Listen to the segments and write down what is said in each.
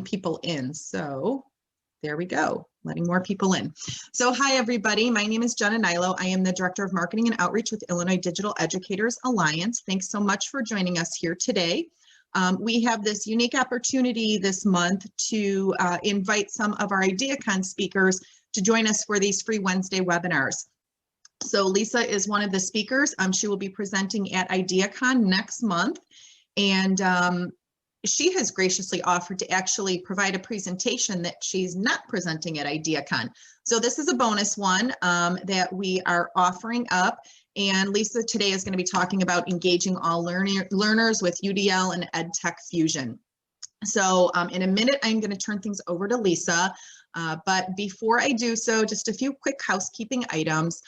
people in. So there we go, letting more people in. So hi, everybody. My name is Jenna Nylo. I am the Director of Marketing and Outreach with Illinois Digital Educators Alliance. Thanks so much for joining us here today. We have this unique opportunity this month to invite some of our IDEAcon speakers to join us for these free Wednesday webinars. So Lisa is one of the speakers. She will be presenting at IDEAcon next month. And she has graciously offered to actually provide a presentation that she's not presenting at IDEAcon. So this is a bonus one that we are offering up. And Lisa today is going to be talking about engaging all learners with UDL and EdTech Fusion. So in a minute, I'm going to turn things over to Lisa. But before I do so, just a few quick housekeeping items.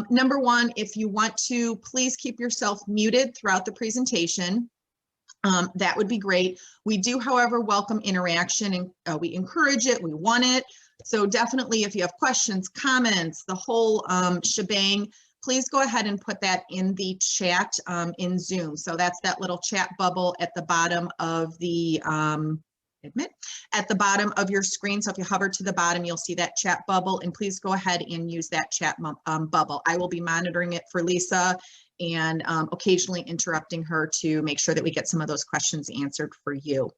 Number one, if you want to, please keep yourself muted throughout the presentation. That would be great. We do, however, welcome interaction, and we encourage it, we want it. So definitely, if you have questions, comments, the whole shebang, please go ahead and put that in the chat in Zoom. So that's that little chat bubble at the bottom of the at the bottom of your screen. So if you hover to the bottom, you'll see that chat bubble, and please go ahead and use that chat bubble. I will be monitoring it for Lisa and occasionally interrupting her to make sure that we get some of those questions answered for you.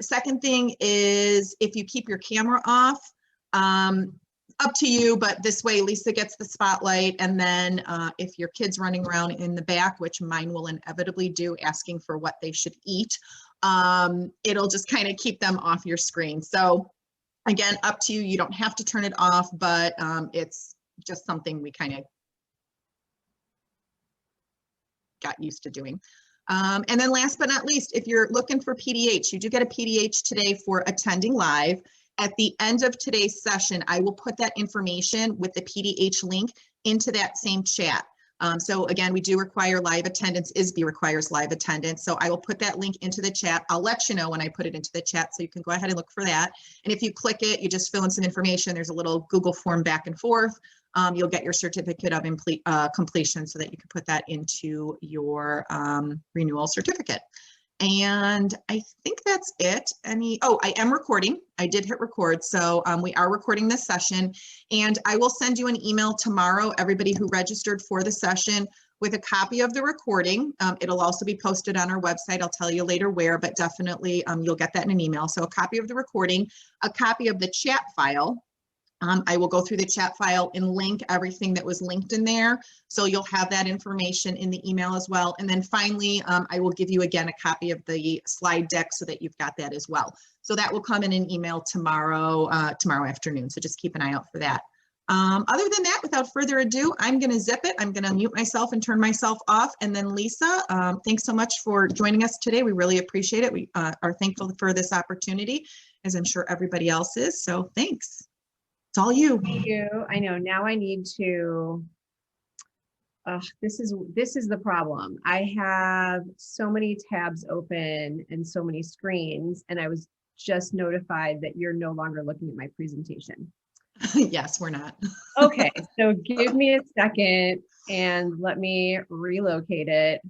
Second thing is, if you keep your camera off, up to you, but this way Lisa gets the spotlight, and then if your kid's running around in the back, which mine will inevitably do, asking for what they should eat, it'll just kind of keep them off your screen. So again, up to you. You don't have to turn it off, but it's just something we kind of got used to doing. And then last but not least, if you're looking for PDH, you do get a PDH today for attending live. At the end of today's session, I will put that information with the PDH link into that same chat. So again, we do require live attendance. ISB requires live attendance. So I will put that link into the chat. I'll let you know when I put it into the chat, so you can go ahead and look for that. And if you click it, you just fill in some information. There's a little Google form back and forth. You'll get your certificate of completion, so that you can put that into your renewal certificate. And I think that's it. Oh, I am recording. I did hit record. So we are recording this session, and I will send you an email tomorrow, everybody who registered for the session, with a copy of the recording. It'll also be posted on our website. I'll tell you later where, but definitely you'll get that in an email. So a copy of the recording, a copy of the chat file. I will go through the chat file and link everything that was linked in there. So you'll have that information in the email as well. And then finally, I will give you again a copy of the slide deck so that you've got that as well. So that will come in an email tomorrow afternoon. So just keep an eye out for that. Other than that, without further ado, I'm going to zip it. I'm going to mute myself and turn myself off. And then Lisa, thanks so much for joining us today. We really appreciate it. We are thankful for this opportunity, as I'm sure everybody else is. So thanks. It's all you. Thank you. I know now I need to, this is the problem. I have so many tabs open and so many screens, and I was just notified that you're no longer looking at my presentation. Yes, we're not. Okay, so give me a second and let me relocate it.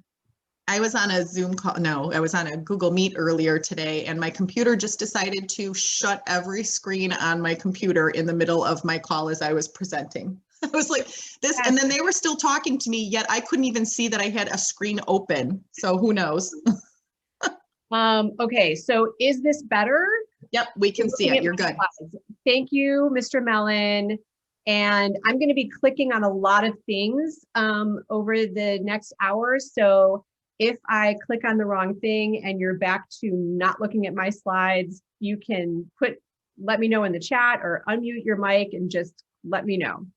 I was on a Zoom call. No, I was on a Google Meet earlier today, and my computer just decided to shut every screen on my computer in the middle of my call as I was presenting. I was like this, and then they were still talking to me, yet I couldn't even see that I had a screen open. So who knows? Okay, so is this better? Yep, we can see it. You're good. Slides. Thank you, Mr. Mellon. And I'm going to be clicking on a lot of things over the next hour. So if I click on the wrong thing and you're back to not looking at my slides, you can let me know in the chat or unmute your mic and just let me know.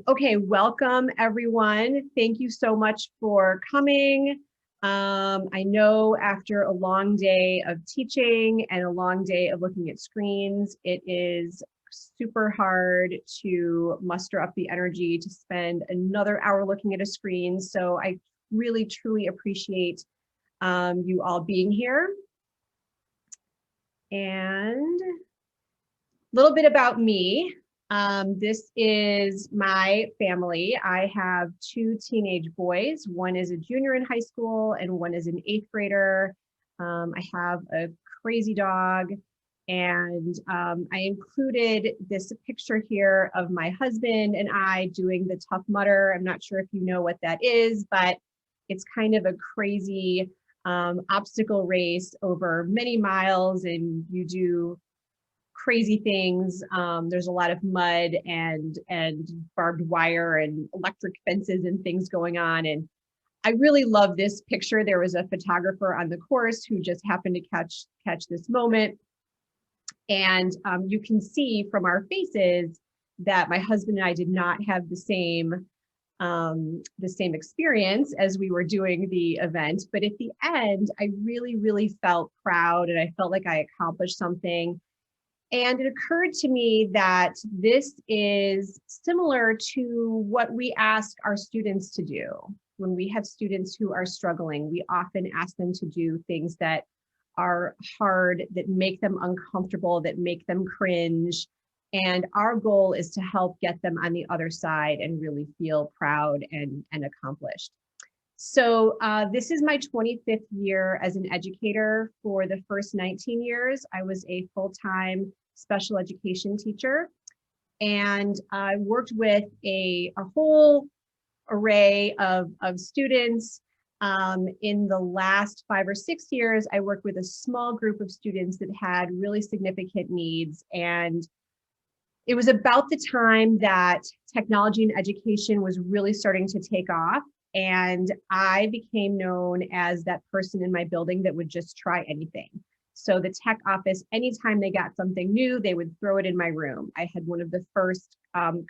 Okay, welcome everyone. Thank you so much for coming. I know after a long day of teaching and a long day of looking at screens, it is super hard to muster up the energy to spend another hour looking at a screen. So I really, truly appreciate you all being here. And a little bit about me. This is my family. I have two teenage boys. One is a junior in high school and one is an 8th grader. I have a crazy dog, and I included this picture here of my husband and I doing the Tough Mudder. I'm not sure if you know what that is, but it's kind of a crazy obstacle race over many miles, and you do crazy things. There's a lot of mud and barbed wire and electric fences and things going on. And I really love this picture. There was a photographer on the course who just happened to catch this moment. And you can see from our faces that my husband and I did not have the same experience as we were doing the event. But at the end, I really, really felt proud, and I felt like I accomplished something. And it occurred to me that this is similar to what we ask our students to do. When we have students who are struggling, we often ask them to do things that are hard, that make them uncomfortable, that make them cringe. And our goal is to help get them on the other side and really feel proud and accomplished. So this is my 25th year as an educator. For the first 19 years, I was a full-time special education teacher, and I worked with a whole array of students. In the last 5 or 6 years, I worked with a small group of students that had really significant needs. And it was about the time that technology in education was really starting to take off. And I became known as that person in my building that would just try anything. So the tech office, anytime they got something new, they would throw it in my room. I had one of the first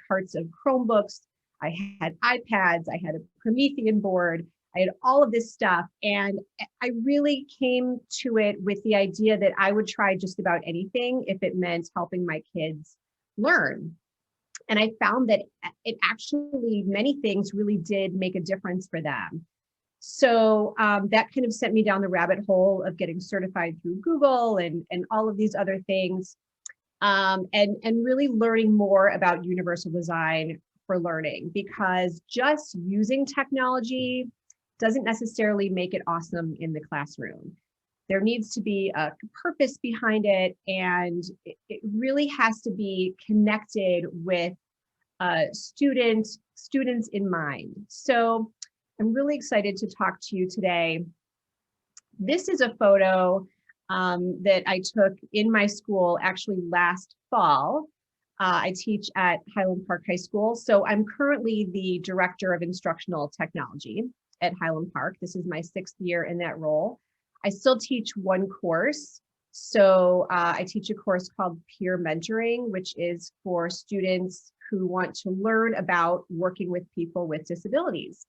carts of Chromebooks. I had iPads. I had a Promethean board. I had all of this stuff. And I really came to it with the idea that I would try just about anything if it meant helping my kids learn. And I found that it actually, many things really did make a difference for them. So that kind of sent me down the rabbit hole of getting certified through Google and all of these other things, and really learning more about universal design for learning, because just using technology doesn't necessarily make it awesome in the classroom. There needs to be a purpose behind it, and it really has to be connected with students in mind. So I'm really excited to talk to you today. This is a photo that I took in my school actually last fall. I teach at Highland Park High School. So I'm currently the Director of Instructional Technology at Highland Park. This is my 6th year in that role. I still teach one course. So I teach a course called Peer Mentoring, which is for students who want to learn about working with people with disabilities.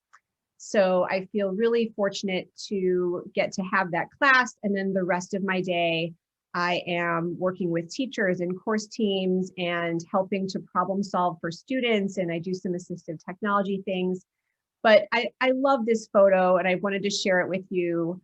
So I feel really fortunate to get to have that class. And then the rest of my day, I am working with teachers and course teams and helping to problem solve for students. And I do some assistive technology things. But I love this photo, and I wanted to share it with you.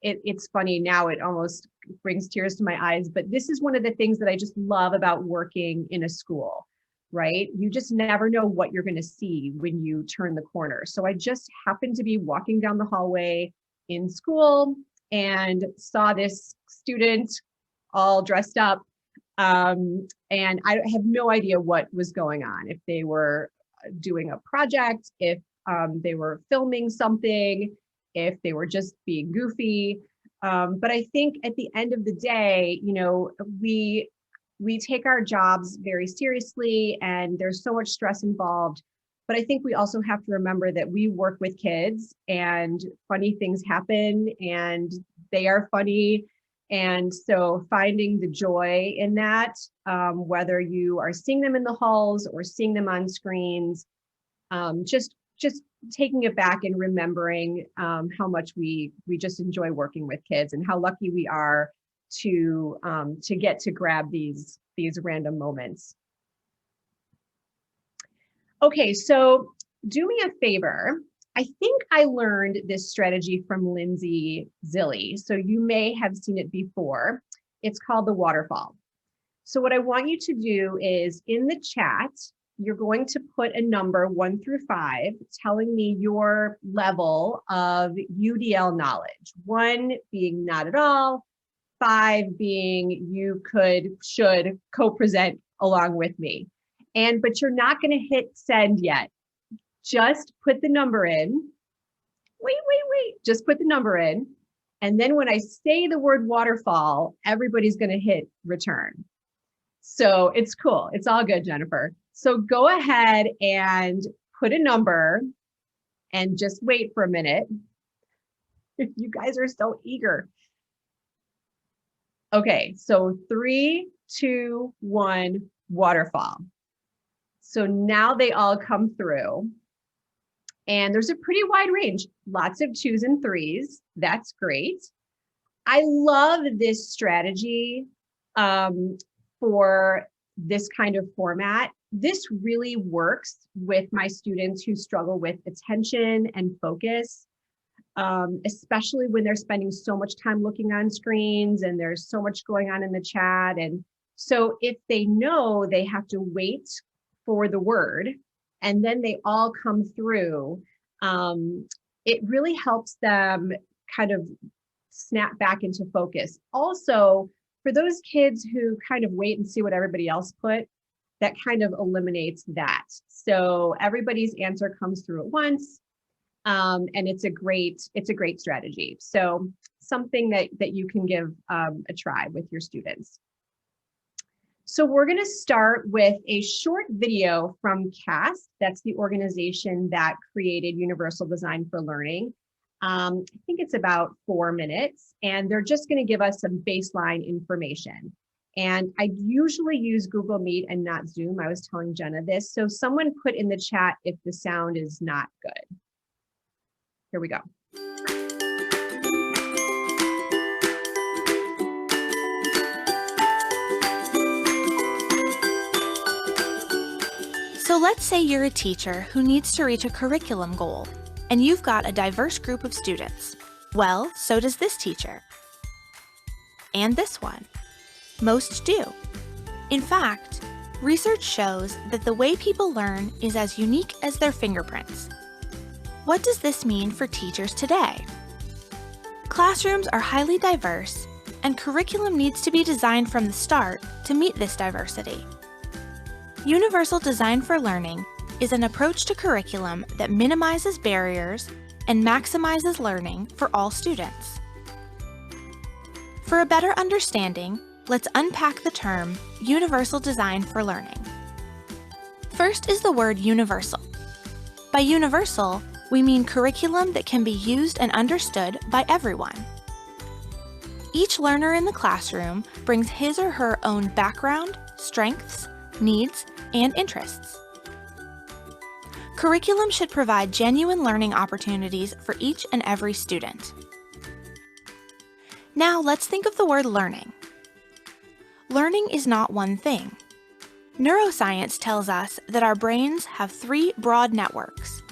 It's funny now, it almost brings tears to my eyes, but this is one of the things that I just love about working in a school, right? You just never know what you're going to see when you turn the corner. So I just happened to be walking down the hallway in school and saw this student all dressed up. And I have no idea what was going on, if they were doing a project, if they were filming something, if they were just being goofy. But I think at the end of the day, you know, we take our jobs very seriously, and there's so much stress involved. But I think we also have to remember that we work with kids, and funny things happen, and they are funny. And so finding the joy in that, whether you are seeing them in the halls or seeing them on screens, just taking it back and remembering how much we just enjoy working with kids, and how lucky we are to get to grab these random moments. Okay, so do me a favor. I think I learned this strategy from Lindsay Zilli, so you may have seen it before. It's called the Waterfall. So what I want you to do is, in the chat, you're going to put a number 1 through 5, telling me your level of UDL knowledge. 1 being not at all, 5 being you should co-present along with me. But you're not going to hit send yet. Just put the number in. Wait. Just put the number in. And then when I say the word waterfall, everybody's going to hit return. So it's cool. It's all good, Jennifer. So go ahead and put a number and just wait for a minute. You guys are so eager. Okay, so 3, 2, 1, waterfall. So now they all come through. And there's a pretty wide range, lots of 2s and 3s. That's great. I love this strategy for this kind of format. This really works with my students who struggle with attention and focus, especially when they're spending so much time looking on screens and there's so much going on in the chat. And so if they know they have to wait for the word, and then they all come through, it really helps them kind of snap back into focus. Also, for those kids who kind of wait and see what everybody else put, that kind of eliminates that. So everybody's answer comes through at once, and it's a great strategy. So something that you can give a try with your students. So we're going to start with a short video from CAST. That's the organization that created Universal Design for Learning. I think it's about 4 minutes, and they're just going to give us some baseline information. And I usually use Google Meet and not Zoom. I was telling Jenna this. So someone put in the chat if the sound is not good. Here we go. So let's say you're a teacher who needs to reach a curriculum goal, and you've got a diverse group of students. Well, so does this teacher. And this one. Most do. In fact, research shows that the way people learn is as unique as their fingerprints. What does this mean for teachers today? Classrooms are highly diverse, and curriculum needs to be designed from the start to meet this diversity. Universal Design for Learning is an approach to curriculum that minimizes barriers and maximizes learning for all students. For a better understanding, let's unpack the term Universal Design for Learning. First is the word universal. By universal, we mean curriculum that can be used and understood by everyone. Each learner in the classroom brings his or her own background, strengths, needs, and interests. Curriculum should provide genuine learning opportunities for each and every student. Now let's think of the word learning. Learning is not one thing. Neuroscience tells us that our brains have 3 broad networks.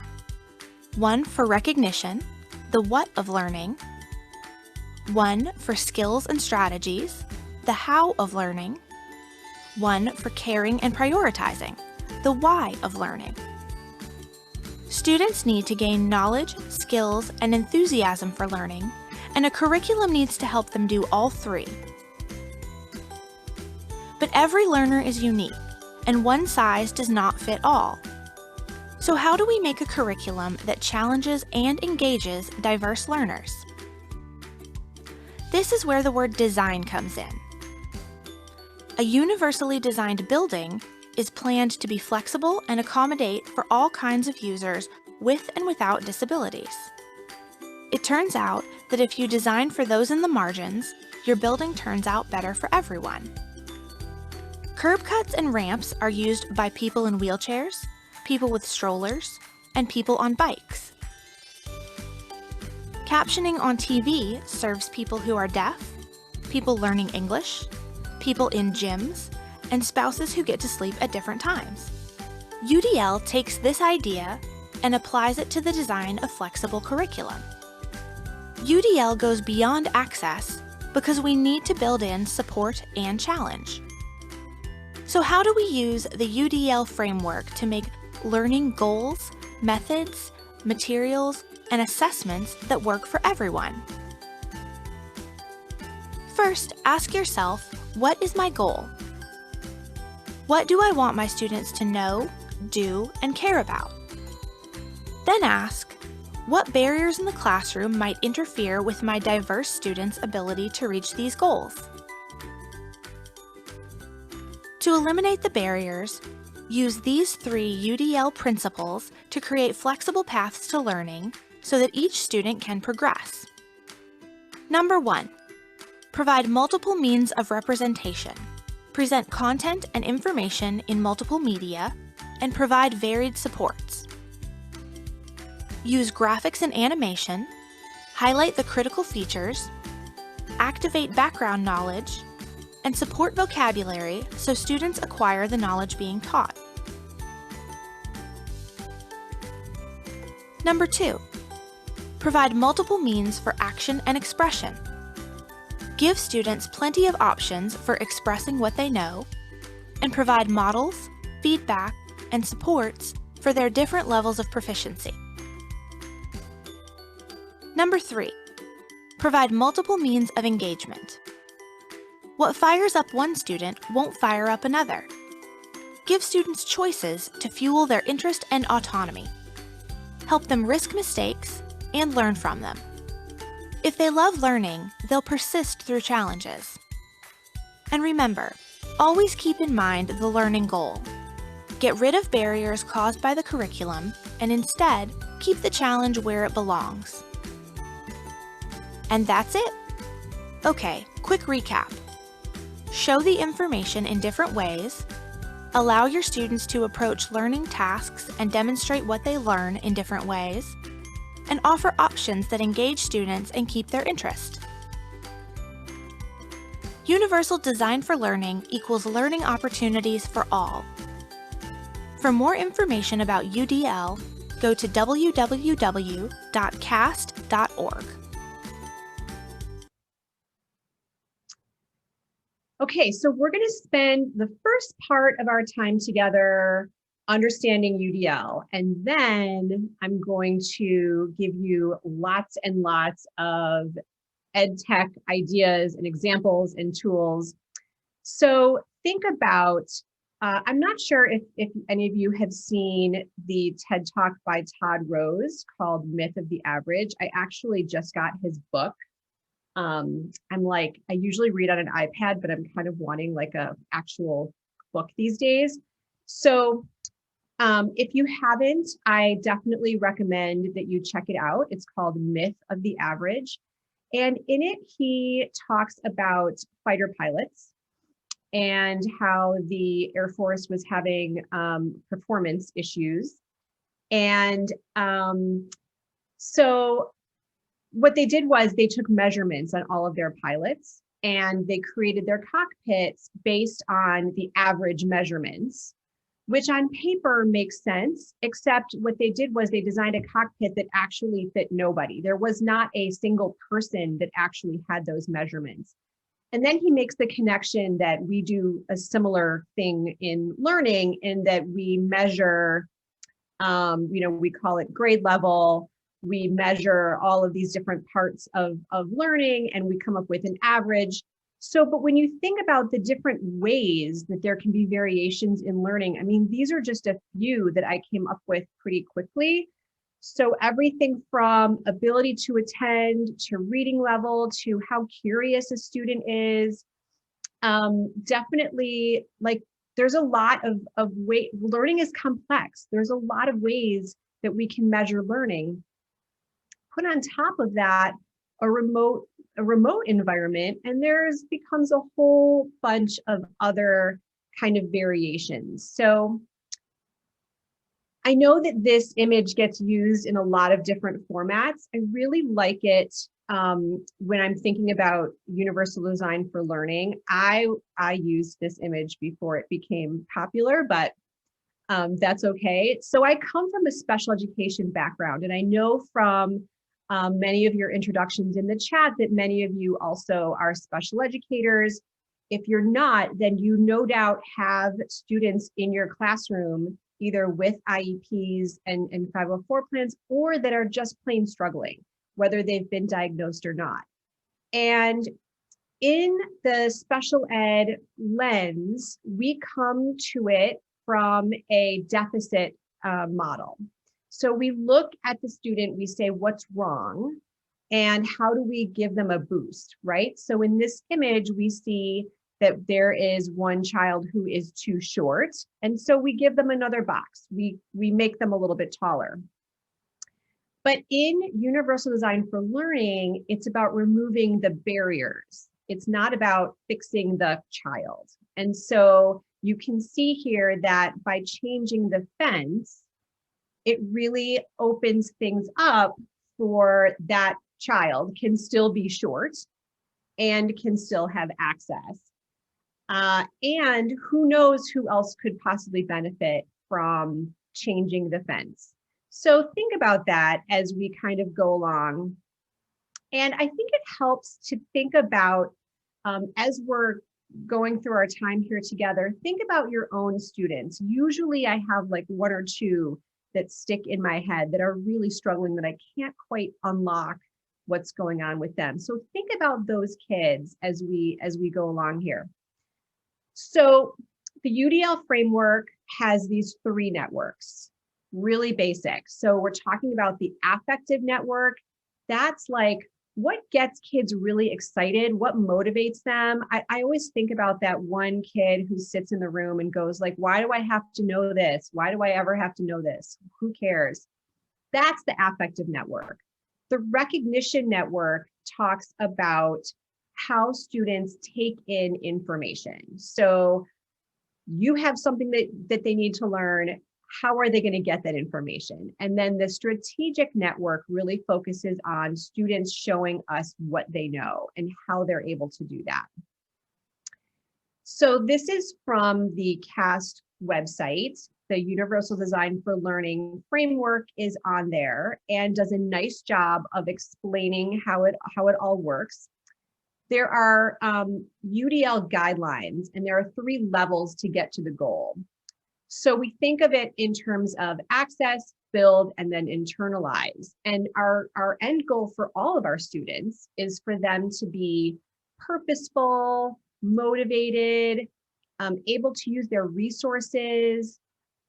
One for recognition, the what of learning. One for skills and strategies, the how of learning. One for caring and prioritizing, the why of learning. Students need to gain knowledge, skills, and enthusiasm for learning, and a curriculum needs to help them do all 3. But every learner is unique, and one size does not fit all. So how do we make a curriculum that challenges and engages diverse learners? This is where the word design comes in. A universally designed building is planned to be flexible and accommodate for all kinds of users with and without disabilities. It turns out that if you design for those in the margins, your building turns out better for everyone. Curb cuts and ramps are used by people in wheelchairs, people with strollers, and people on bikes. Captioning on TV serves people who are deaf, people learning English, people in gyms, and spouses who get to sleep at different times. UDL takes this idea and applies it to the design of flexible curriculum. UDL goes beyond access because we need to build in support and challenge. So how do we use the UDL framework to make learning goals, methods, materials, and assessments that work for everyone? First, ask yourself, what is my goal? What do I want my students to know, do, and care about? Then ask, what barriers in the classroom might interfere with my diverse students' ability to reach these goals? To eliminate the barriers, use these 3 UDL principles to create flexible paths to learning so that each student can progress. Number 1, provide multiple means of representation. Present content and information in multiple media, and provide varied supports. Use graphics and animation, highlight the critical features, activate background knowledge, and support vocabulary so students acquire the knowledge being taught. Number 2, provide multiple means for action and expression. Give students plenty of options for expressing what they know, and provide models, feedback, and supports for their different levels of proficiency. Number 3, provide multiple means of engagement. What fires up one student won't fire up another. Give students choices to fuel their interest and autonomy. Help them risk mistakes and learn from them. If they love learning, they'll persist through challenges. And remember, always keep in mind the learning goal. Get rid of barriers caused by the curriculum and instead keep the challenge where it belongs. And that's it. Okay, quick recap. Show the information in different ways, allow your students to approach learning tasks and demonstrate what they learn in different ways, and offer options that engage students and keep their interest. Universal design for learning equals learning opportunities for all. For more information about UDL, go to www.cast.org. Okay, so we're going to spend the first part of our time together understanding UDL, and then I'm going to give you lots and lots of EdTech ideas and examples and tools. So think about, I'm not sure if any of you have seen the TED Talk by Todd Rose called Myth of the Average. I actually just got his book. I'm like, I usually read on an iPad, but I'm kind of wanting like a actual book these days. So if you haven't, I definitely recommend that you check it out. It's called Myth of the Average. And in it, he talks about fighter pilots and how the Air Force was having performance issues. And so what they did was they took measurements on all of their pilots and they created their cockpits based on the average measurements, which on paper makes sense, except what they did was they designed a cockpit that actually fit nobody. There was not a single person that actually had those measurements. And then he makes the connection that we do a similar thing in learning in that we measure, we call it grade level. We measure all of these different parts of learning and we come up with an average. So, but when you think about the different ways that there can be variations in learning, I mean, these are just a few that I came up with pretty quickly. So everything from ability to attend, to reading level, to how curious a student is, definitely like there's a lot of way, learning is complex. There's a lot of ways that we can measure learning. Put on top of that, a remote environment, and there's becomes a whole bunch of other kind of variations. So I know that this image gets used in a lot of different formats. I really like it when I'm thinking about universal design for learning. I used this image before it became popular, but that's okay. So I come from a special education background, and I know from many of your introductions in the chat that many of you also are special educators. If you're not, then you no doubt have students in your classroom either with IEPs and 504 plans, or that are just plain struggling, whether they've been diagnosed or not. And in the special ed lens, we come to it from a deficit model. So we look at the student, we say, what's wrong? And how do we give them a boost, right? So in this image, we see that there is one child who is too short. And so we give them another box. We make them a little bit taller. But in Universal Design for Learning, it's about removing the barriers. It's not about fixing the child. And so you can see here that by changing the fence, it really opens things up for that child can still be short and can still have access. And who knows who else could possibly benefit from changing the fence. So think about that as we kind of go along. And I think it helps to think about, as we're going through our time here together, think about your own students. Usually I have like one or two that stick in my head that are really struggling, that I can't quite unlock what's going on with them. So think about those kids as we go along here. So the UDL framework has these 3 networks, really basic. So we're talking about the affective network. That's like what gets kids really excited, what motivates them. I always think about that one kid who sits in the room and goes like, why do I have to know this? Why do I ever have to know this? Who cares? That's the affective network. The recognition network talks about how students take in information. So you have something that they need to learn. How are they going to get that information? And then the strategic network really focuses on students showing us what they know and how they're able to do that. So this is from the CAST website. The Universal Design for Learning framework is on there and does a nice job of explaining how it all works. There are UDL guidelines, and there are 3 levels to get to the goal. So we think of it in terms of access, build, and then internalize. And our end goal for all of our students is for them to be purposeful, motivated, able to use their resources,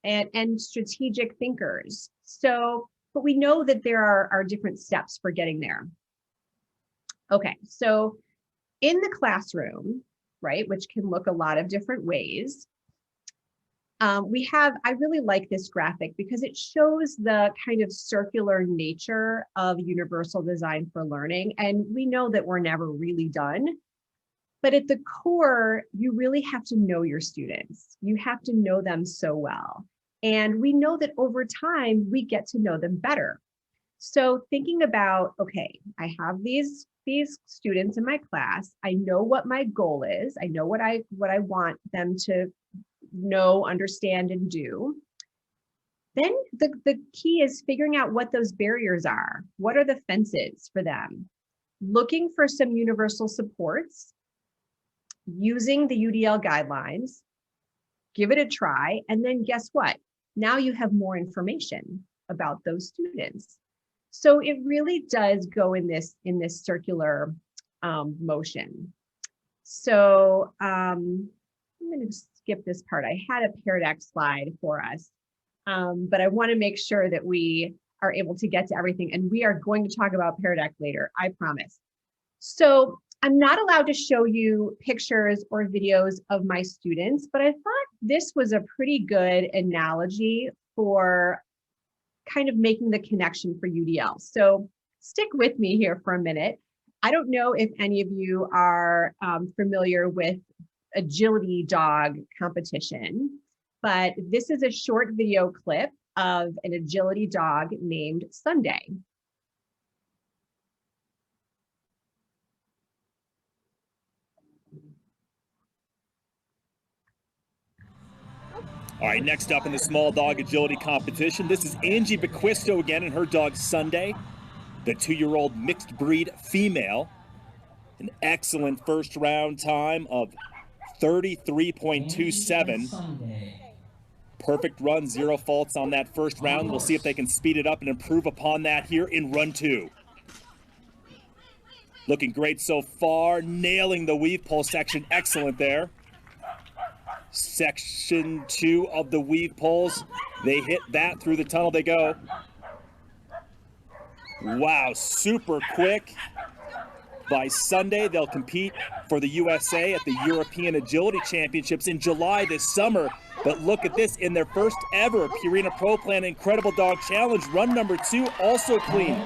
and strategic thinkers. So, but we know that there are different steps for getting there. Okay, so in the classroom, right, which can look a lot of different ways, I really like this graphic because it shows the kind of circular nature of Universal Design for Learning. And we know that we're never really done, but at the core, you really have to know your students. You have to know them so well. And we know that over time, we get to know them better. So thinking about, okay, I have these students in my class. I know what my goal is. I know what I want them to know, understand, and do. Then the key is figuring out what those barriers are. What are the fences for them? Looking for some universal supports, using the UDL guidelines, give it a try, and then guess what? Now you have more information about those students. So it really does go in this circular motion. So I'm going to skip this part. I had a Paradox slide for us, but I want to make sure that we are able to get to everything, and we are going to talk about Paradox later, I promise. So I'm not allowed to show you pictures or videos of my students, but I thought this was a pretty good analogy for kind of making the connection for UDL. So stick with me here for a minute. I don't know if any of you are familiar with agility dog competition, but this is a short video clip of an agility dog named Sunday. All right, next up in the small dog agility competition, this is Angie Bequisto again and her dog Sunday, the 2-year-old mixed breed female. An excellent first round time of 33.27. Perfect run, 0 faults on that first round. We'll see if they can speed it up and improve upon that here in run 2. Looking great so far, nailing the weave pole section, excellent there. Section 2 of the weave poles, they hit that, through the tunnel they go. Wow, super quick. By Sunday, they'll compete for the USA at the European Agility Championships in July this summer. But look at this, in their first ever Purina Pro Plan Incredible Dog Challenge, run number 2 also clean.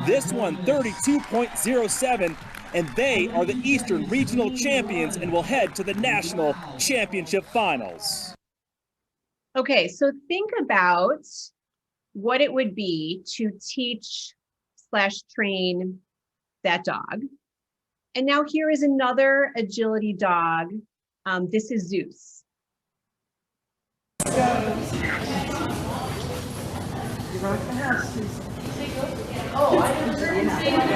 This one, 32.07, and they are the Eastern Regional Champions and will head to the National Championship Finals. Okay, so think about what it would be to teach/train that dog. And now here is another agility dog. This is Zeus. You rock the house, Susan. Oh, I didn't hear you say that.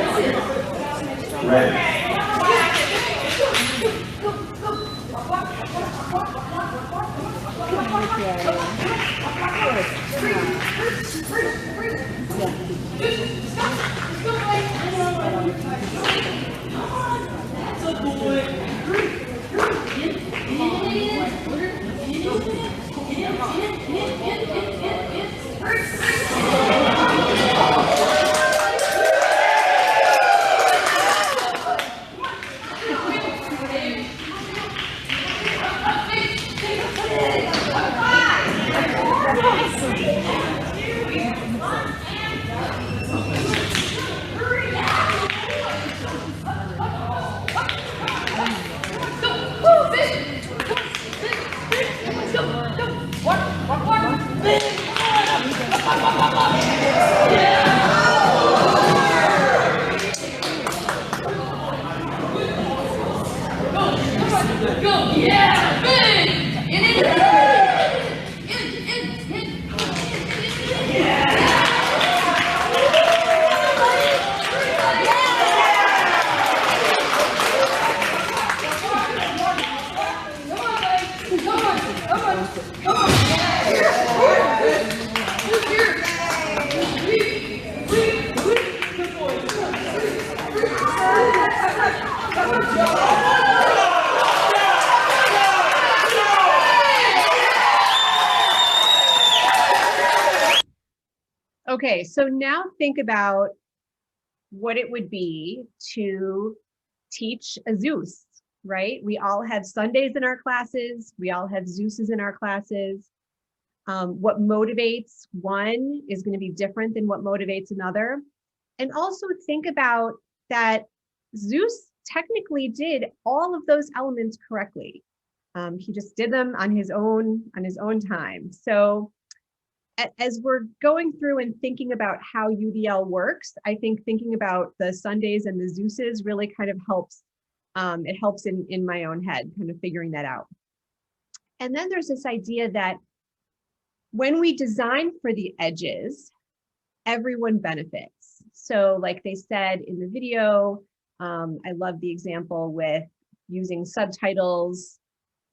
Okay, so now think about what it would be to teach a Zeus, right? We all have Sundays in our classes. We all have Zeuses in our classes. What motivates one is going to be different than what motivates another. And also think about that Zeus technically did all of those elements correctly. He just did them on his own time. So as we're going through and thinking about how UDL works, I think thinking about the Sundays and the Zeuses really kind of helps. It helps in my own head, kind of figuring that out. And then there's this idea that when we design for the edges, everyone benefits. So like they said in the video, I love the example with using subtitles.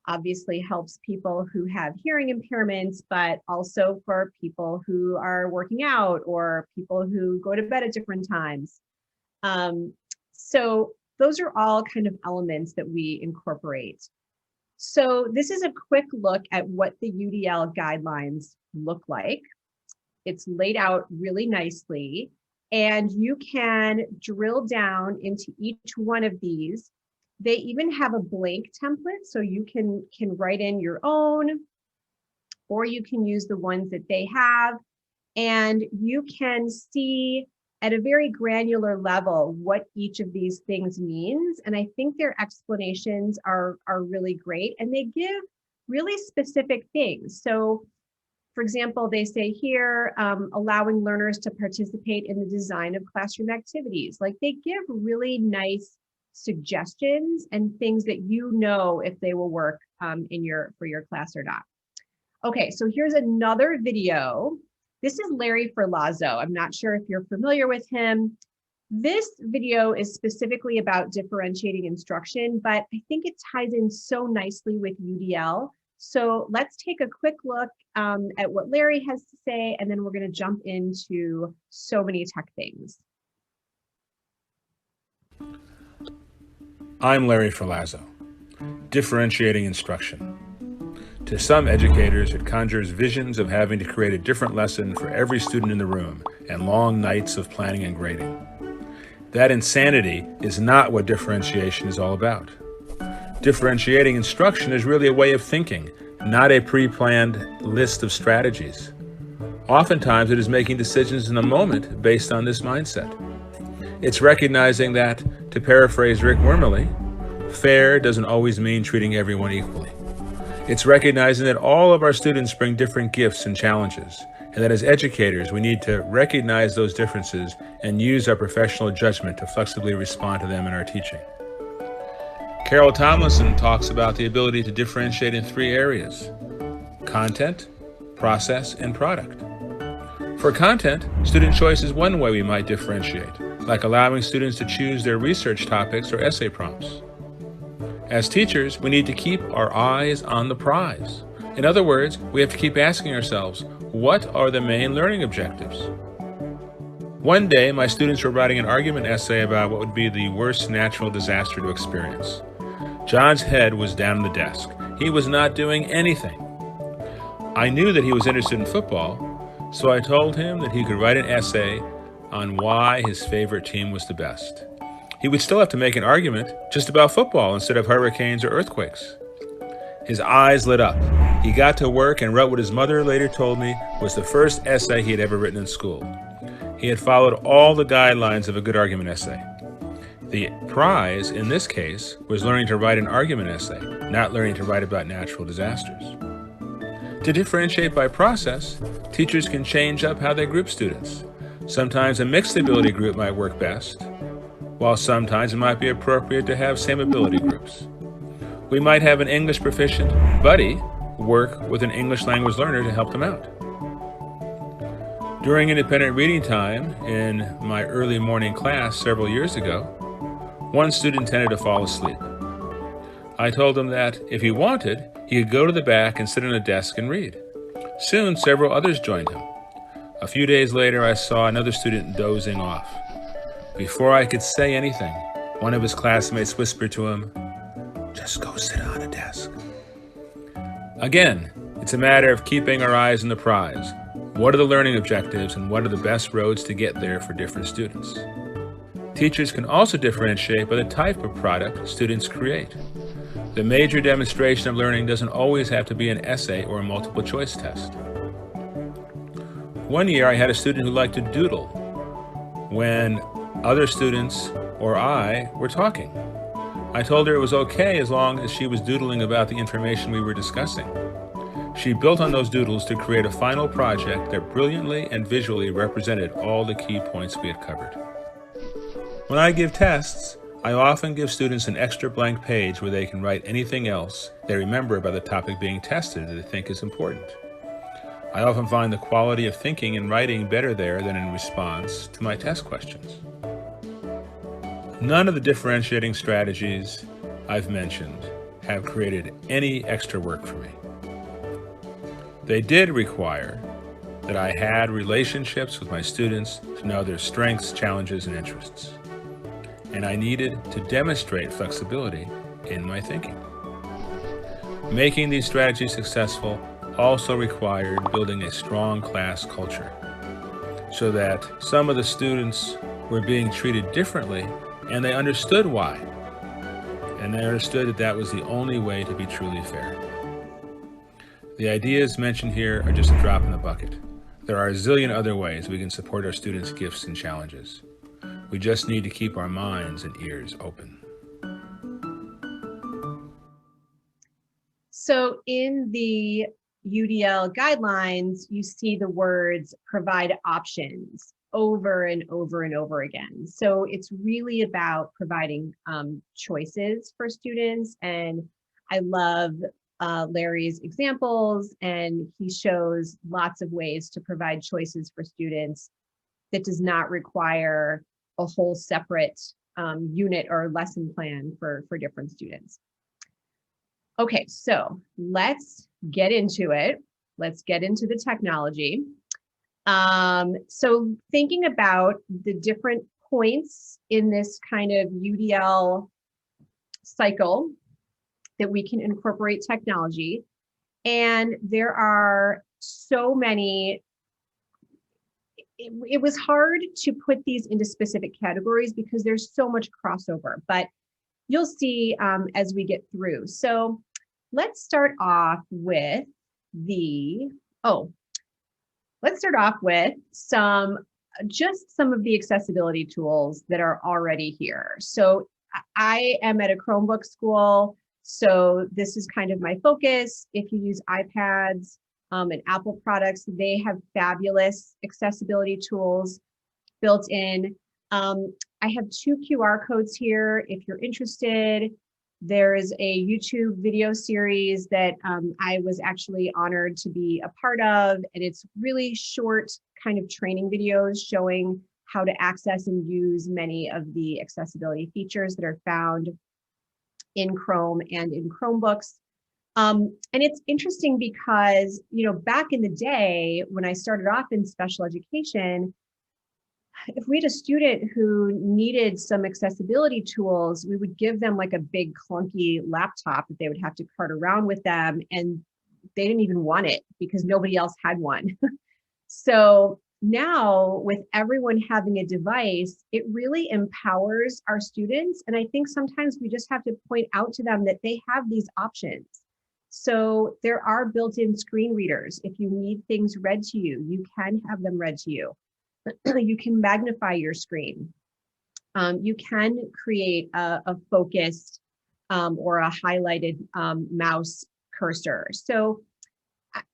Obviously helps people who have hearing impairments, but also for people who are working out or people who go to bed at different times. So those are all kind of elements that we incorporate. So this is a quick look at what the UDL guidelines look like. It's laid out really nicely, and you can drill down into each one of these. They even have a blank template, so you can write in your own, or you can use the ones that they have, and you can see at a very granular level what each of these things means. And I think their explanations are really great, and they give really specific things. So for example, they say here, allowing learners to participate in the design of classroom activities. Like they give really nice suggestions and things that you know if they will work for your class or not. Okay, so here's another video. This is Larry Ferlazzo. I'm not sure if you're familiar with him. This video is specifically about differentiating instruction, but I think it ties in so nicely with UDL. So let's take a quick look at what Larry has to say, and then we're going to jump into so many tech things. I'm Larry Ferlazzo. Differentiating instruction. To some educators, it conjures visions of having to create a different lesson for every student in the room and long nights of planning and grading. That insanity is not what differentiation is all about. Differentiating instruction is really a way of thinking, not a pre-planned list of strategies. Oftentimes, it is making decisions in the moment based on this mindset. It's recognizing that, to paraphrase Rick Wormley, fair doesn't always mean treating everyone equally. It's recognizing that all of our students bring different gifts and challenges, and that as educators, we need to recognize those differences and use our professional judgment to flexibly respond to them in our teaching. Carol Tomlinson talks about the ability to differentiate in 3 areas: content, process, and product. For content, student choice is one way we might differentiate, like allowing students to choose their research topics or essay prompts. As teachers, we need to keep our eyes on the prize. In other words, we have to keep asking ourselves, what are the main learning objectives? One day, my students were writing an argument essay about what would be the worst natural disaster to experience. John's head was down on the desk. He was not doing anything. I knew that he was interested in football, so I told him that he could write an essay on why his favorite team was the best. He would still have to make an argument just about football instead of hurricanes or earthquakes. His eyes lit up. He got to work and wrote what his mother later told me was the first essay he had ever written in school. He had followed all the guidelines of a good argument essay. The prize, in this case, was learning to write an argument essay, not learning to write about natural disasters. To differentiate by process, teachers can change up how they group students. Sometimes a mixed ability group might work best, while sometimes it might be appropriate to have same ability groups. We might have an English proficient buddy work with an English language learner to help them out. During independent reading time in my early morning class several years ago, one student tended to fall asleep. I told him that if he wanted, he could go to the back and sit on a desk and read. Soon, several others joined him. A few days later, I saw another student dozing off. Before I could say anything, one of his classmates whispered to him, "Just go sit on a desk." Again, it's a matter of keeping our eyes on the prize. What are the learning objectives and what are the best roads to get there for different students? Teachers can also differentiate by the type of product students create. The major demonstration of learning doesn't always have to be an essay or a multiple choice test. One year I had a student who liked to doodle when other students or I were talking. I told her it was okay as long as she was doodling about the information we were discussing. She built on those doodles to create a final project that brilliantly and visually represented all the key points we had covered. When I give tests, I often give students an extra blank page where they can write anything else they remember about the topic being tested that they think is important. I often find the quality of thinking and writing better there than in response to my test questions. None of the differentiating strategies I've mentioned have created any extra work for me. They did require that I had relationships with my students to know their strengths, challenges, and interests. And I needed to demonstrate flexibility in my thinking. Making these strategies successful also required building a strong class culture so that some of the students were being treated differently and they understood why. And they understood that that was the only way to be truly fair. The ideas mentioned here are just a drop in the bucket. There are a zillion other ways we can support our students' gifts and challenges. We just need to keep our minds and ears open. So in the UDL guidelines, you see the words provide options over and over and over again. So it's really about providing choices for students. And I love Larry's examples, and he shows lots of ways to provide choices for students that does not require a whole separate unit or lesson plan for different students. Okay, so let's get into it. Let's get into the technology. So thinking about the different points in this kind of UDL cycle that we can incorporate technology. And there are so many, it was hard to put these into specific categories because there's so much crossover, but you'll see as we get through. So let's start off with let's start off with just some of the accessibility tools that are already here. So I am at a Chromebook school, so this is kind of my focus. If you use iPads and Apple products, they have fabulous accessibility tools built in. I have 2 QR codes here if you're interested. There is a YouTube video series that I was actually honored to be a part of, and it's really short kind of training videos showing how to access and use many of the accessibility features that are found in Chrome and in Chromebooks. And it's interesting because, you know, back in the day when I started off in special education, if we had a student who needed some accessibility tools, we would give them like a big clunky laptop that they would have to cart around with them, and they didn't even want it because nobody else had one. So now with everyone having a device, it really empowers our students. And I think sometimes we just have to point out to them that they have these options. So there are built-in screen readers. If you need things read to you, you can have them read to you. You can magnify your screen. You can create a focused or a highlighted mouse cursor. So,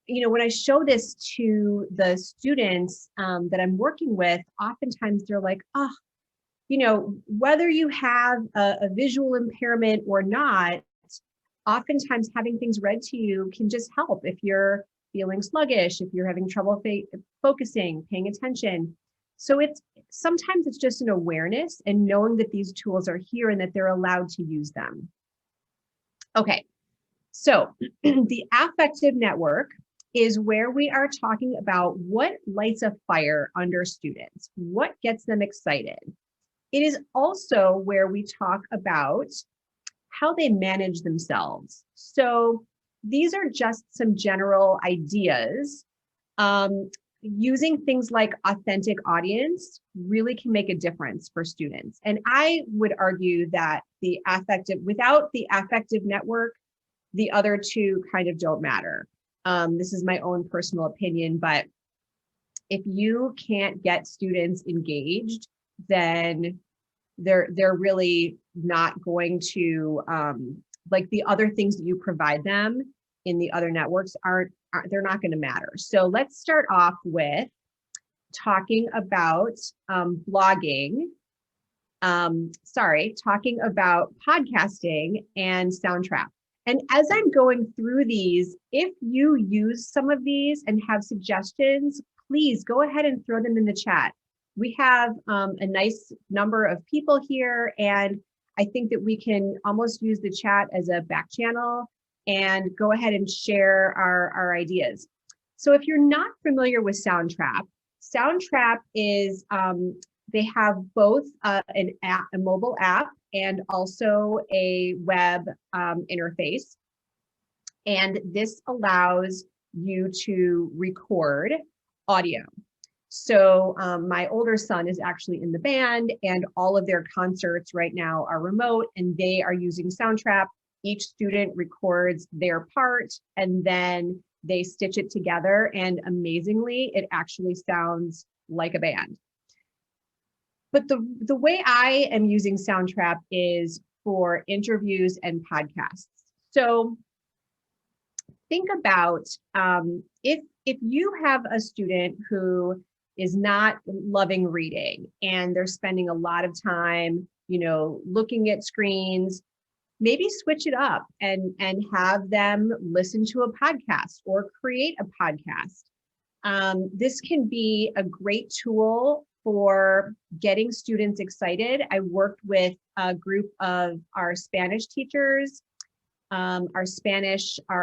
you know, when I show this to the students that I'm working with, oftentimes they're like, oh, you know, whether you have a visual impairment or not, oftentimes having things read to you can just help if you're feeling sluggish, if you're having trouble focusing, paying attention. So sometimes it's just an awareness and knowing that these tools are here and that they're allowed to use them. Okay, so the affective network is where we are talking about what lights a fire under students, what gets them excited. It is also where we talk about how they manage themselves. So these are just some general ideas. Using things like authentic audience really can make a difference for students. And I would argue that without the affective network, the other two kind of don't matter. This is my own personal opinion, but if you can't get students engaged, then they're really not going to, like the other things that you provide them in the other networks they're not going to matter. So let's start off with talking about talking about podcasting and Soundtrap. And as I'm going through these, if you use some of these and have suggestions, please go ahead and throw them in the chat. We have a nice number of people here, and I think that we can almost use the chat as a back channel and go ahead and share our ideas. So if you're not familiar with Soundtrap is, they have both a mobile app and also a web interface. And this allows you to record audio. So my older son is actually in the band, and all of their concerts right now are remote, and they are using Soundtrap. Each student records their part and then they stitch it together, and amazingly, it actually sounds like a band. But the way I am using Soundtrap is for interviews and podcasts. So think about if you have a student who is not loving reading and they're spending a lot of time, you know, looking at screens, maybe switch it up and have them listen to a podcast or create a podcast. This can be a great tool for getting students excited. I worked with a group of our Spanish teachers, our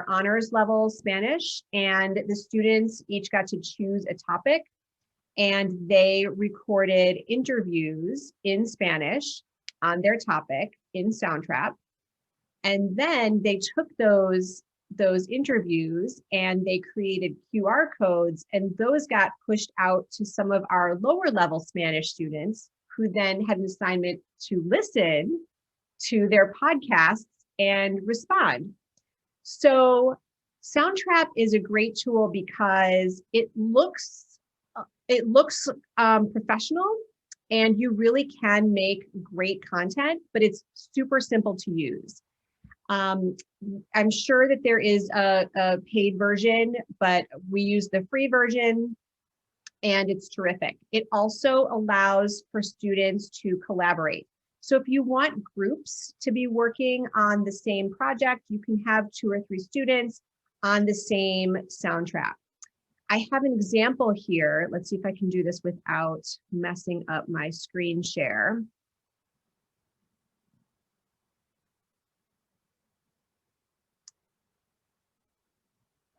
honors level Spanish, and the students each got to choose a topic, and they recorded interviews in Spanish on their topic in Soundtrap. And then they took those interviews and they created QR codes, and those got pushed out to some of our lower level Spanish students, who then had an assignment to listen to their podcasts and respond. So Soundtrap is a great tool because it looks professional, and you really can make great content, but it's super simple to use. I'm sure that there is a paid version, but we use the free version, and it's terrific. It also allows for students to collaborate. So if you want groups to be working on the same project, you can have 2 or 3 students on the same Soundtrap. I have an example here. Let's see if I can do this without messing up my screen share.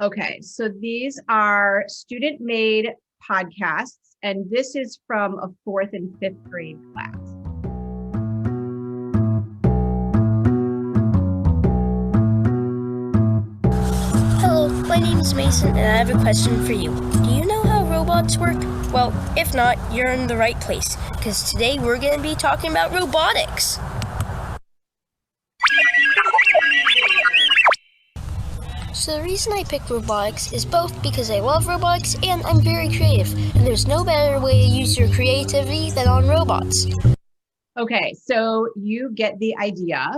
Okay, so these are student-made podcasts, and this is from a 4th and 5th grade class. Hello, my name is Mason, and I have a question for you. Do you know how robots work? Well, if not, you're in the right place, because today we're going to be talking about robotics. So the reason I picked robotics is both because I love robotics and I'm very creative, and there's no better way to use your creativity than on robots. Okay, so you get the idea.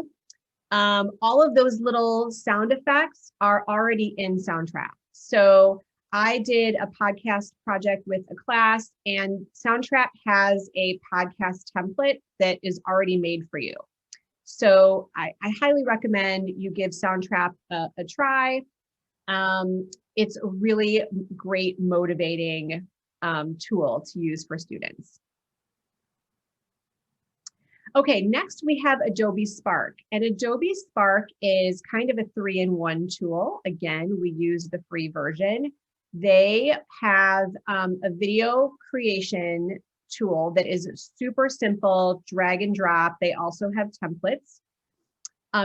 All of those little sound effects are already in Soundtrap. So I did a podcast project with a class, and Soundtrap has a podcast template that is already made for you. So I highly recommend you give Soundtrap a try. It's a really great motivating tool to use for students. Okay, next we have Adobe Spark, and Adobe Spark is kind of a 3-in-1 tool. Again, we use the free version. They have a video creation tool that is super simple, drag and drop. They also have templates.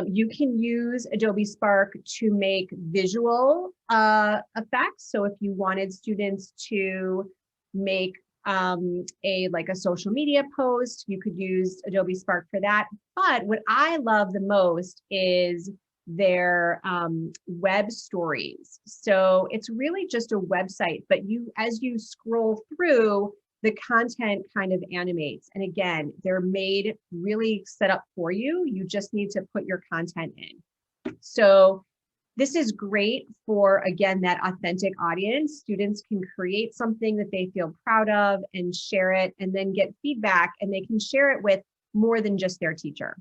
You can use Adobe Spark to make visual effects. So if you wanted students to make like a social media post, you could use Adobe Spark for that. But what I love the most is their web stories. So it's really just a website, but as you scroll through, the content kind of animates. And again, they're made really set up for you. You just need to put your content in. So this is great for, again, that authentic audience. Students can create something that they feel proud of and share it, and then get feedback, and they can share it with more than just their teacher.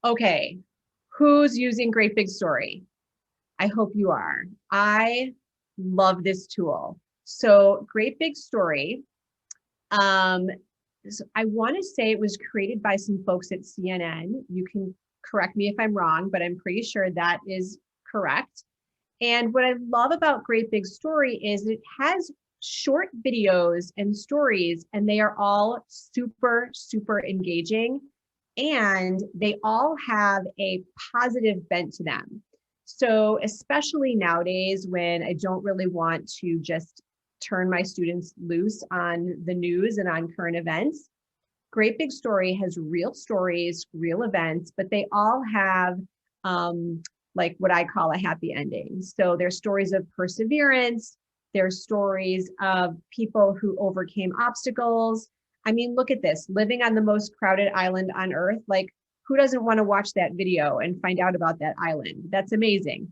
Okay, who's using Great Big Story? I hope you are. I love this tool. So Great Big Story, so I want to say it was created by some folks at CNN. You can correct me if I'm wrong, but I'm pretty sure that is correct. And what I love about Great Big Story is it has short videos and stories, and they are all super, super engaging, and they all have a positive bent to them. So especially nowadays, when I don't really want to just turn my students loose on the news and on current events, Great Big Story has real stories, real events, but they all have like what I call a happy ending. So there's stories of perseverance, there's stories of people who overcame obstacles. I mean, look at this, living on the most crowded island on Earth. Like, who doesn't want to watch that video and find out about that island? That's amazing.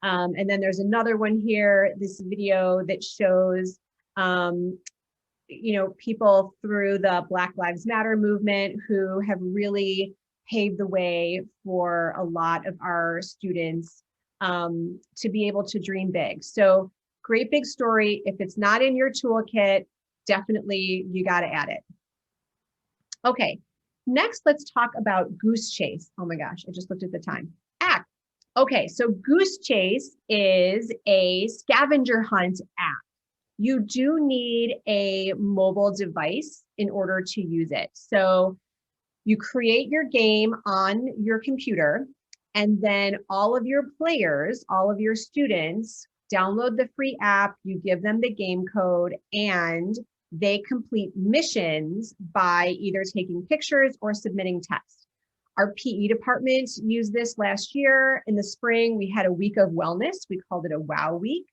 And then there's another one here, this video that shows, people through the Black Lives Matter movement who have really paved the way for a lot of our students to be able to dream big. So Great Big Story, if it's not in your toolkit, definitely, you got to add it. Okay, next let's talk about Goose Chase. Oh my gosh, I just looked at the time. Okay, so Goose Chase is a scavenger hunt app. You do need a mobile device in order to use it. So you create your game on your computer, and then all of your players, all of your students, download the free app, you give them the game code, and they complete missions by either taking pictures or submitting tests. Our PE department used this last year. In the spring, we had a week of wellness. We called it a WOW week.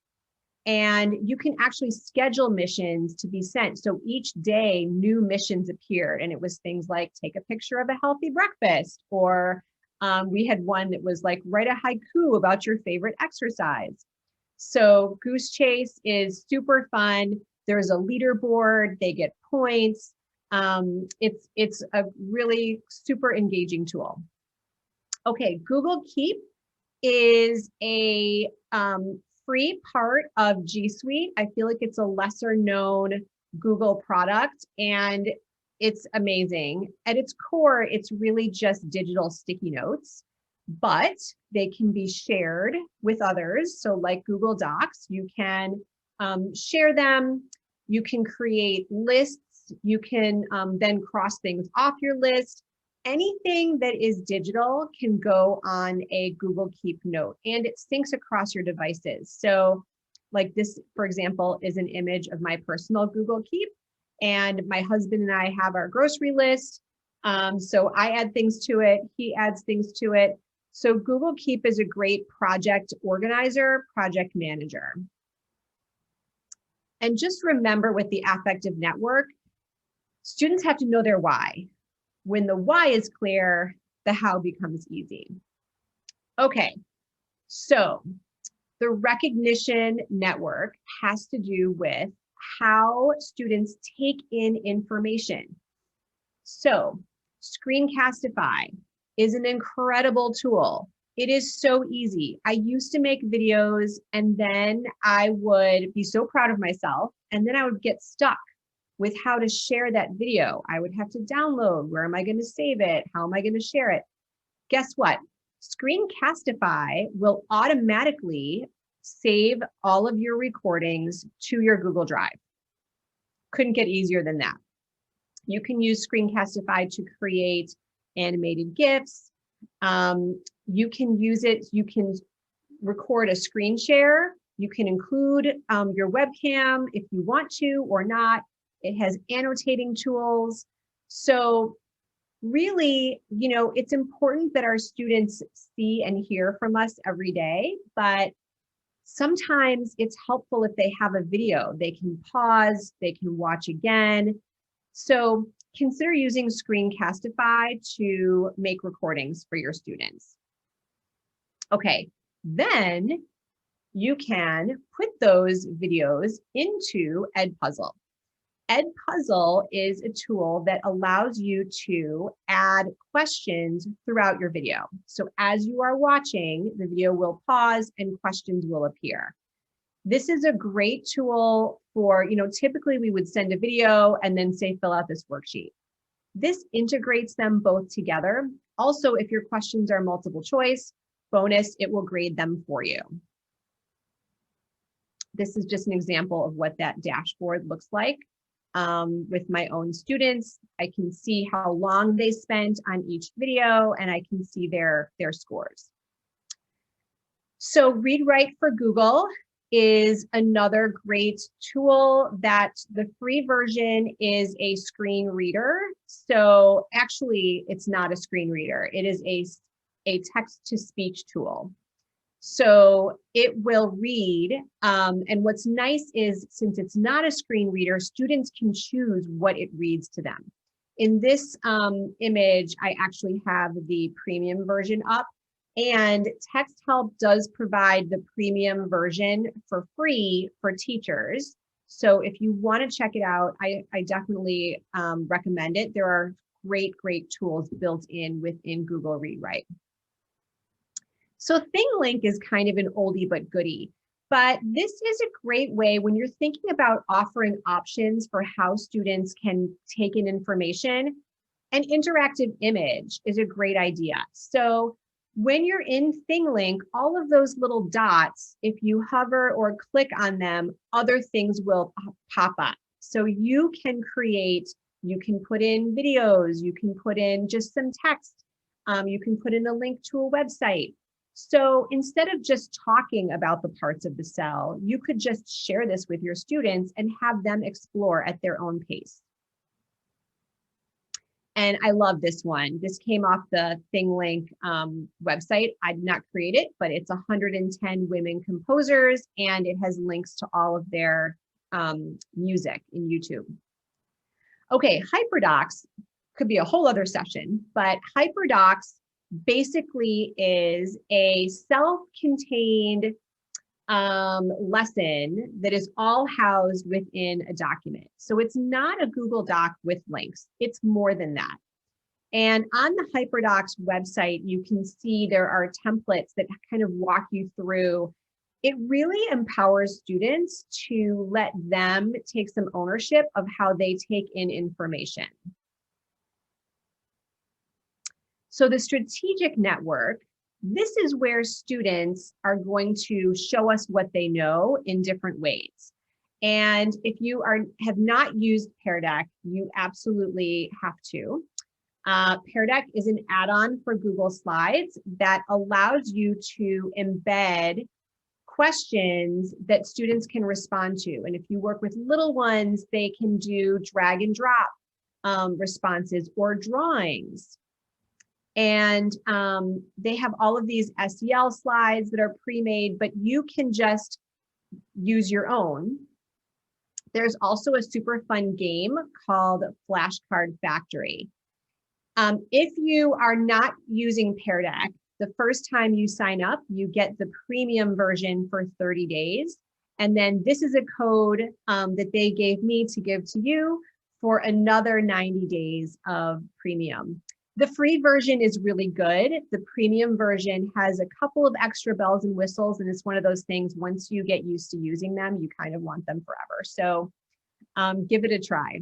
And you can actually schedule missions to be sent. So each day, new missions appeared. And it was things like take a picture of a healthy breakfast, or we had one that was like write a haiku about your favorite exercise. So Goose Chase is super fun. There's a leaderboard, they get points. It's a really super engaging tool. Okay, Google Keep is a free part of G Suite. I feel like it's a lesser known Google product, and it's amazing. At its core, it's really just digital sticky notes, but they can be shared with others. So like Google Docs, you can share them. You can create lists. You can then cross things off your list. Anything that is digital can go on a Google Keep note, and it syncs across your devices. So like this, for example, is an image of my personal Google Keep, and my husband and I have our grocery list. So I add things to it, he adds things to it. So Google Keep is a great project organizer, project manager. And just remember, with the Affective Network, students have to know their why. When the why is clear, the how becomes easy. Okay, so the recognition network has to do with how students take in information. So Screencastify is an incredible tool. It is so easy. I used to make videos, and then I would be so proud of myself, and then I would get stuck with how to share that video. I would have to download. Where am I going to save it? How am I going to share it? Guess what? Screencastify will automatically save all of your recordings to your Google Drive. Couldn't get easier than that. You can use Screencastify to create animated GIFs. You can use it, you can record a screen share. You can include your webcam if you want to or not. It has annotating tools. So really, you know, it's important that our students see and hear from us every day, but sometimes it's helpful if they have a video. They can pause, they can watch again. So consider using Screencastify to make recordings for your students. Okay, then you can put those videos into Edpuzzle. Edpuzzle is a tool that allows you to add questions throughout your video. So as you are watching, the video will pause and questions will appear. This is a great tool for, you know, typically we would send a video and then say, fill out this worksheet. This integrates them both together. Also, if your questions are multiple choice, bonus, it will grade them for you. This is just an example of what that dashboard looks like. With my own students, I can see how long they spent on each video, and I can see their scores. So Read Write for Google is another great tool. That the free version is a screen reader. So actually, it's not a screen reader. It is a text-to-speech tool. So it will read, and what's nice is, since it's not a screen reader, students can choose what it reads to them. In this image, I actually have the premium version up, and Text Help does provide the premium version for free for teachers. So if you want to check it out, I definitely recommend it. There are great tools built in within Google Read Write. So ThingLink is kind of an oldie but goodie, But this is a great way when you're thinking about offering options for how students can take in information. An interactive image is a great idea. So when you're in ThingLink, all of those little dots, if you hover or click on them, other things will pop up. So you can create, you can put in videos, you can put in just some text, you can put in a link to a website. So instead of just talking about the parts of the cell, you could just share this with your students and have them explore at their own pace. And I love this one. This came off the ThingLink website. I did not create it, but it's 110 women composers, and it has links to all of their music in YouTube. Okay, Hyperdocs could be a whole other session, but Hyperdocs basically is a self-contained lesson that is all housed within a document. So it's not a Google Doc with links. It's more than that. And on the Hyperdocs website, you can see there are templates that kind of walk you through. It really empowers students to let them take some ownership of how they take in information. So the strategic network, this is where students are going to show us what they know in different ways. And if you have not used Pear Deck, you absolutely have to. Pear Deck is an add-on for Google Slides that allows you to embed questions that students can respond to. And if you work with little ones, they can do drag and drop responses or drawings. And they have all of these SEL slides that are pre-made, but you can just use your own. There's also a super fun game called Flashcard Factory. If you are not using Pear Deck, the first time you sign up, you get the premium version for 30 days. And then this is a code that they gave me to give to you for another 90 days of premium. The free version is really good. The premium version has a couple of extra bells and whistles, and it's one of those things, once you get used to using them, you kind of want them forever. So give it a try.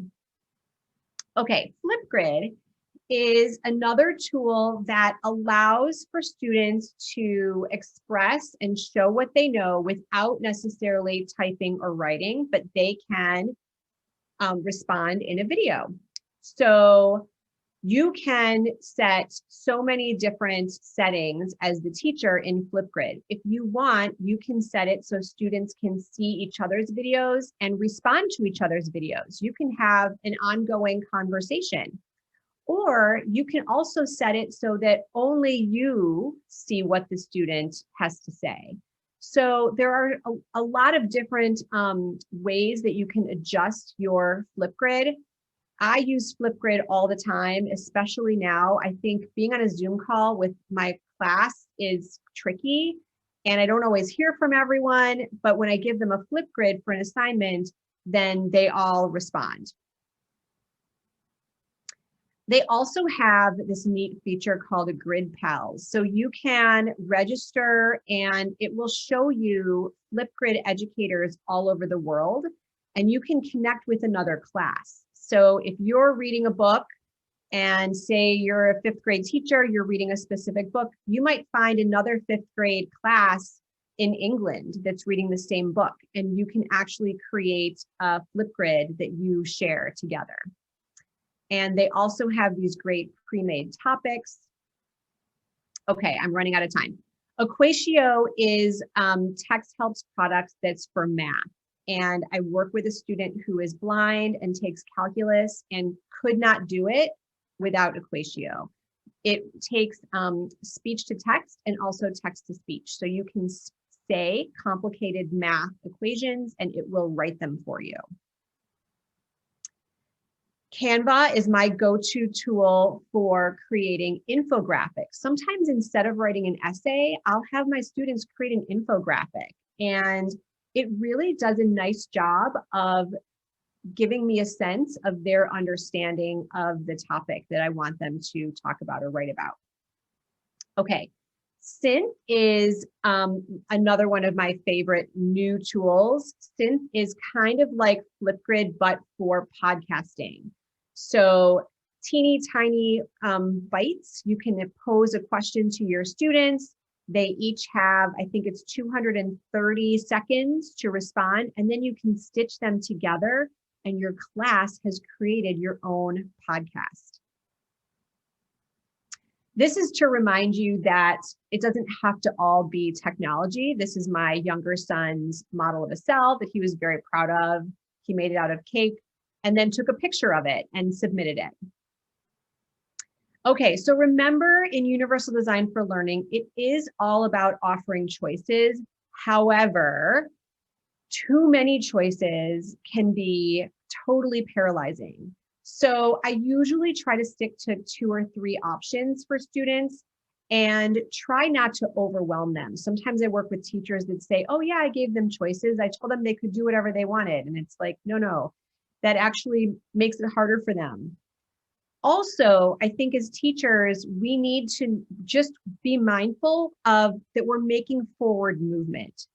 Okay, Flipgrid is another tool that allows for students to express and show what they know without necessarily typing or writing, but they can respond in a video. So you can set so many different settings as the teacher in Flipgrid. If you want, you can set it so students can see each other's videos and respond to each other's videos. You can have an ongoing conversation. Or you can also set it so that only you see what the student has to say. So there are a lot of different ways that you can adjust your Flipgrid. I use Flipgrid all the time, especially now. I think being on a Zoom call with my class is tricky, and I don't always hear from everyone, but when I give them a Flipgrid for an assignment, then they all respond. They also have this neat feature called a Grid Pals. So you can register and it will show you Flipgrid educators all over the world, and you can connect with another class. So if you're reading a book and say you're a 5th grade teacher, you're reading a specific book, you might find another 5th grade class in England that's reading the same book, and you can actually create a Flipgrid that you share together. And they also have these great pre-made topics. Okay, I'm running out of time. Equatio is Text Helps products that's for math. And I work with a student who is blind and takes calculus and could not do it without Equatio. It takes speech to text and also text to speech. So you can say complicated math equations and it will write them for you. Canva is my go-to tool for creating infographics. Sometimes instead of writing an essay, I'll have my students create an infographic, and it really does a nice job of giving me a sense of their understanding of the topic that I want them to talk about or write about. Okay, Synth is another one of my favorite new tools. Synth is kind of like Flipgrid, but for podcasting. So teeny tiny bites. You can pose a question to your students. They each have, I think it's 230 seconds to respond, and then you can stitch them together and your class has created your own podcast. This is to remind you that it doesn't have to all be technology. This is my younger son's model of a cell that he was very proud of. He made it out of cake and then took a picture of it and submitted it. Okay, so remember, in Universal Design for Learning, it is all about offering choices. However, too many choices can be totally paralyzing. So I usually try to stick to 2 or 3 options for students and try not to overwhelm them. Sometimes I work with teachers that say, oh yeah, I gave them choices. I told them they could do whatever they wanted. And it's like, no, that actually makes it harder for them. Also, I think as teachers, we need to just be mindful of that we're making forward movement.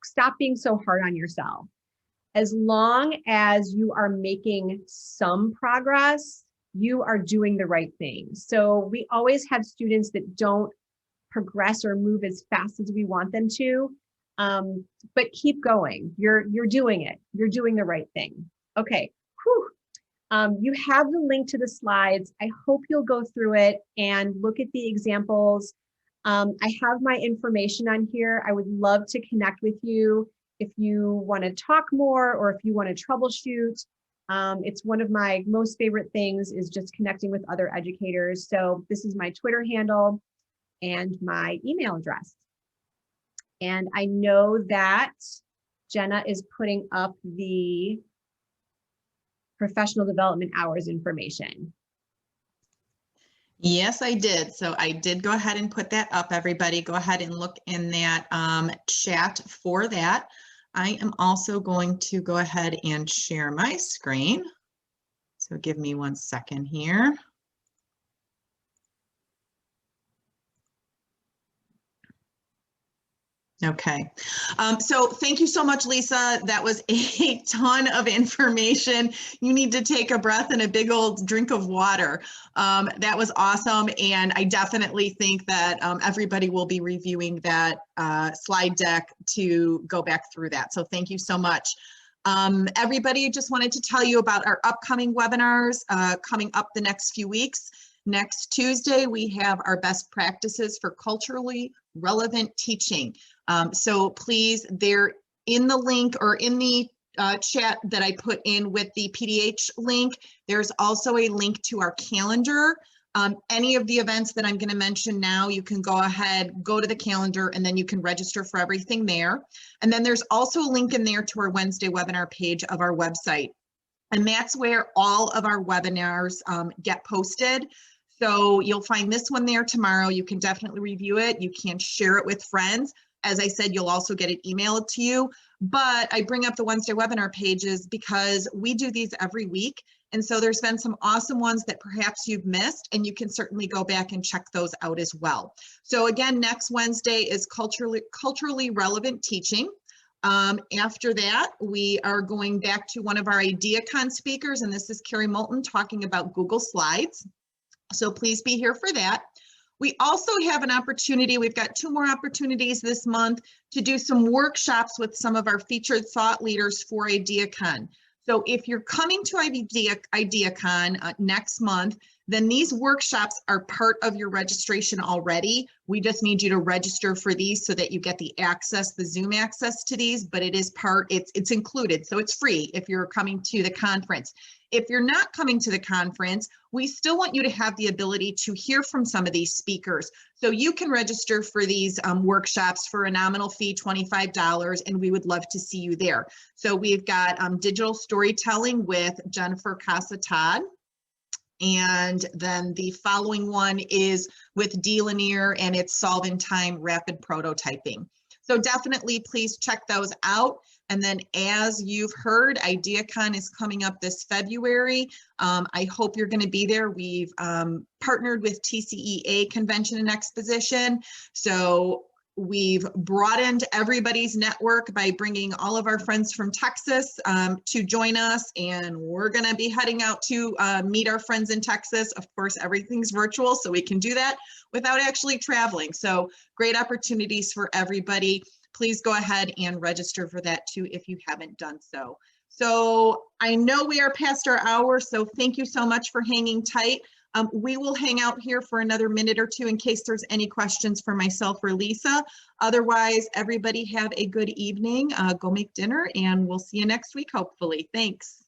Stop being so hard on yourself. As long as you are making some progress, you are doing the right thing. So we always have students that don't progress or move as fast as we want them to, but keep going. You're doing it. You're doing the right thing. Okay. Whew. You have the link to the slides. I hope you'll go through it and look at the examples. I have my information on here. I would love to connect with you if you want to talk more or if you want to troubleshoot. It's one of my most favorite things is just connecting with other educators. So this is my Twitter handle and my email address. And I know that Jenna is putting up the professional development hours information. Yes, I did. So I did go ahead and put that up. Everybody go ahead and look in that chat for that. I am also going to go ahead and share my screen. So give me 1 second here. Okay, so thank you so much, Lisa. That was a ton of information. You need to take a breath and a big old drink of water. That was awesome. And I definitely think that everybody will be reviewing that slide deck to go back through that. So thank you so much. Everybody, just wanted to tell you about our upcoming webinars coming up the next few weeks. Next Tuesday, we have our best practices for culturally relevant teaching. So please, they're in the link or in the chat that I put in with the PDH link. There's also a link to our calendar. Any of the events that I'm going to mention now, you can go ahead, go to the calendar, and then you can register for everything there. And then there's also a link in there to our Wednesday webinar page of our website. And that's where all of our webinars get posted. So you'll find this one there tomorrow. You can definitely review it. You can share it with friends. As I said, you'll also get it emailed to you. But I bring up the Wednesday webinar pages because we do these every week. And so there's been some awesome ones that perhaps you've missed, and you can certainly go back and check those out as well. So again, next Wednesday is culturally relevant teaching. After that, we are going back to one of our IDEAcon speakers, and this is Carrie Moulton talking about Google Slides. So please be here for that. We also have an opportunity, we've got 2 more opportunities this month to do some workshops with some of our featured thought leaders for IDEAcon. So if you're coming to IDEAcon next month, then these workshops are part of your registration already. We just need you to register for these so that you get the access, the Zoom access to these, but it is it's included, so it's free if you're coming to the conference. If you're not coming to the conference, we still want you to have the ability to hear from some of these speakers. So you can register for these workshops for a nominal fee, $25, and we would love to see you there. So we've got digital storytelling with Jennifer Casa-Todd. And then the following one is with D-Linear, and it's Solve in Time Rapid Prototyping. So definitely please check those out. And then as you've heard, IDEAcon is coming up this February. I hope you're going to be there. We've partnered with TCEA Convention and Exposition. So we've broadened everybody's network by bringing all of our friends from Texas to join us. And we're going to be heading out to meet our friends in Texas. Of course, everything's virtual, so we can do that without actually traveling. So great opportunities for everybody. Please go ahead and register for that too if you haven't done so. So I know we are past our hour, so thank you so much for hanging tight. We will hang out here for another minute or two in case there's any questions for myself or Lisa. Otherwise, everybody have a good evening. Go make dinner, and we'll see you next week, hopefully. Thanks.